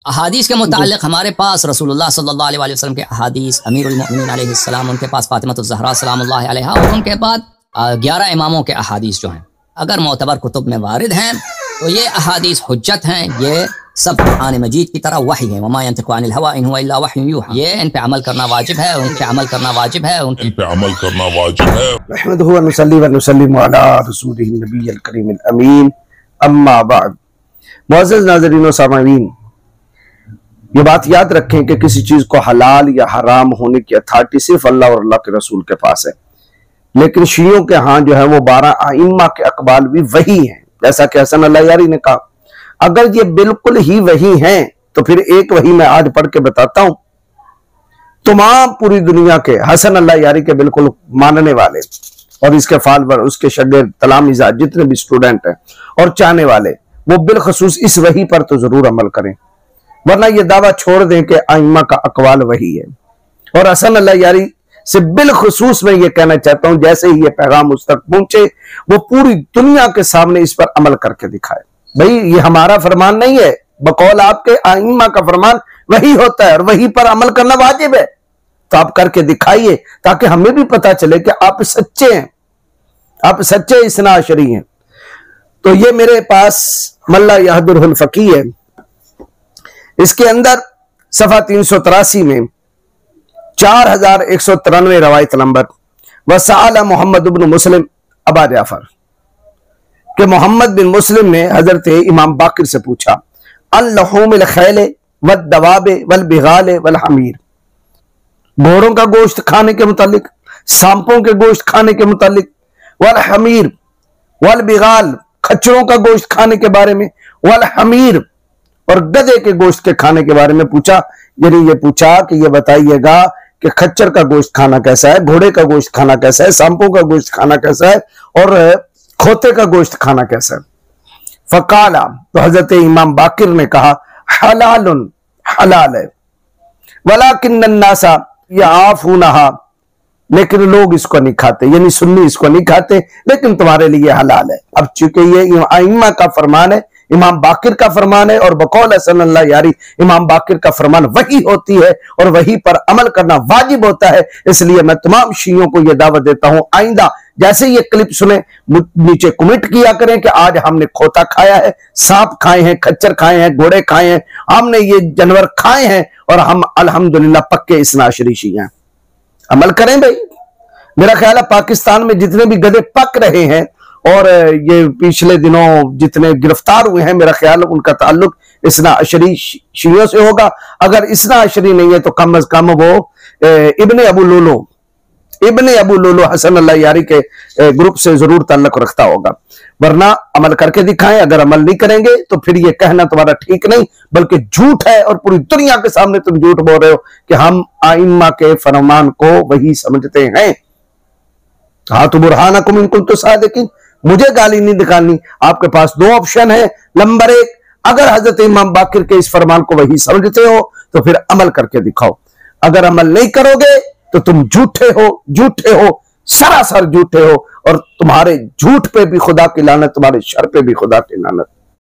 अहादीस के मुताल्लिक़ हमारे पास रसूलुल्लाह सल्लल्लाहु अलैहि वसल्लम के अहादीस, अमीरुल मोमिनीन अलैहिस्सलाम, उनके पास फातिमतुज़ ज़हरा सलामुल्लाहि अलैहा, और उनके बाद 11 इमामों के अहादीस जो हैं, अगर मोतबर कुतुब में वारिद हैं तो ये अहादीस हुज्जत हैं। ये सब कुरान मजीद की तरह वही है। वमा यंतिक़ु अनिल हवा इन हुवा इल्ला वह्युन यूहा। ये इन पे अमल करना वाजिब है, उन पे अमल करना वाजिब है, उन पे अमल करना वाजिब है। नहमदुहु व नुसल्ली व नुसल्लिमु अला रसूलिहिन नबिय्यिल करीमिल अमीन, अम्मा बाद। मुअज़्ज़ज़ नाज़रीन व सामईन, ये बात याद रखें कि किसी चीज को हलाल या हराम होने की अथॉरिटी सिर्फ अल्लाह और अल्लाह के रसूल के पास है। लेकिन शियों के यहाँ जो है वो 12 आइम्मा के अक़वाल भी वही हैं, जैसा कि हसन अल्लाह यारी ने कहा। अगर ये बिल्कुल ही वही हैं तो फिर एक वही मैं आज पढ़ के बताता हूं। तमाम पूरी दुनिया के हसन अल्लाह यारी के बिल्कुल मानने वाले और इसके फॉलोअर, उसके शागिर्द, तलामिज़ात, जितने भी स्टूडेंट हैं और चाहने वाले, वो बिलखसूस इस वही पर तो जरूर अमल करें, वरना ये दावा छोड़ दें कि आइम्मा का अकवाल वही है। और हसन अल्लाह यारी से बिलखसूस मैं ये कहना चाहता हूं, जैसे ही ये पैगाम उस तक पहुंचे वो पूरी दुनिया के सामने इस पर अमल करके दिखाए। भाई ये हमारा फरमान नहीं है, बकौल आपके आइम्मा का फरमान वही होता है और वही पर अमल करना वाजिब है। तो आप करके दिखाइए ताकि हमें भी पता चले कि आप सच्चे हैं, आप सच्चे इस्ना अशरी हैं। तो ये मेरे पास मल्ला यहदुल फकी है, इसके अंदर सफा 383 में 4193 रवायत नंबर, वसाला मोहम्मद बिन मुस्लिम अबा जाफर, कि मोहम्मद बिन मुस्लिम ने हजरत इमाम बाकिर से पूछा, अल-लहूमिल खैले वद दवाबे वल बिगाले वल हमीर, घोड़ों का गोश्त खाने के मुतालिक, सांपों के गोश्त खाने के मुतालिक, वल हमीर वल बिगाल, खच्चरों का गोश्त खाने के बारे में, वल हमीर, और गधे के गोश्त के खाने के बारे में पूछा। यानी ये पूछा कि ये बताइएगा कि खच्चर का गोश्त खाना कैसा है, घोड़े का गोश्त खाना कैसा है, सांपों का गोश्त खाना कैसा है, और खोते का गोश्त खाना कैसा है। फकाला, तो हजरत इमाम बाकिर ने कहा, हलालुन, हलाल है, वलाकिन्न अन्नासा याफूनहा, लेकिन लोग इसको नहीं खाते, यानी सुन्नी इसको नहीं खाते, लेकिन तुम्हारे लिए हलाल है। अब चूंकि ये आइम्मा का फरमान है, इमाम बाकिर का फरमान है, और बकौल हसन अल्लाह यारी इमाम बाकिर का फरमान वही होती है और वही पर अमल करना वाजिब होता है। इसलिए मैं तमाम शियों को यह दावत देता हूं, आइंदा जैसे ये क्लिप सुने नीचे कमेंट किया करें कि आज हमने खोता खाया है, सांप खाए हैं, खच्चर खाए हैं, घोड़े खाए हैं, हमने ये जानवर खाए हैं और हम अल्हम्दुलिल्लाह पक्के इस्नाशरी शिया। अमल करें भाई। मेरा ख्याल है पाकिस्तान में जितने भी गधे पक रहे हैं और ये पिछले दिनों जितने गिरफ्तार हुए हैं, मेरा ख्याल उनका ताल्लुक इस्ना अशरी शियों से होगा। अगर इस्ना अशरी नहीं है तो कम अज कम वो इब्ने अबू लोलो हसन अल्लाह यारी के ग्रुप से जरूर ताल्लुक रखता होगा, वरना अमल करके दिखाएं। अगर अमल नहीं करेंगे तो फिर ये कहना तुम्हारा ठीक नहीं बल्कि झूठ है, और पूरी दुनिया के सामने तुम झूठ बोल रहे हो कि हम आइम्मा के फरमान को वही समझते हैं। हाँ तो बुरहानकुम इन कुंतुम सादिकीन, मुझे गाली नहीं निकालनी। आपके पास 2 ऑप्शन है। नंबर 1, अगर हजरत इमाम बाकिर के इस फरमान को वही समझते हो तो फिर अमल करके दिखाओ। अगर अमल नहीं करोगे तो तुम झूठे हो, सरासर झूठे हो, और तुम्हारे झूठ पे भी खुदा की लानत, तुम्हारे शर पे भी खुदा की लानत।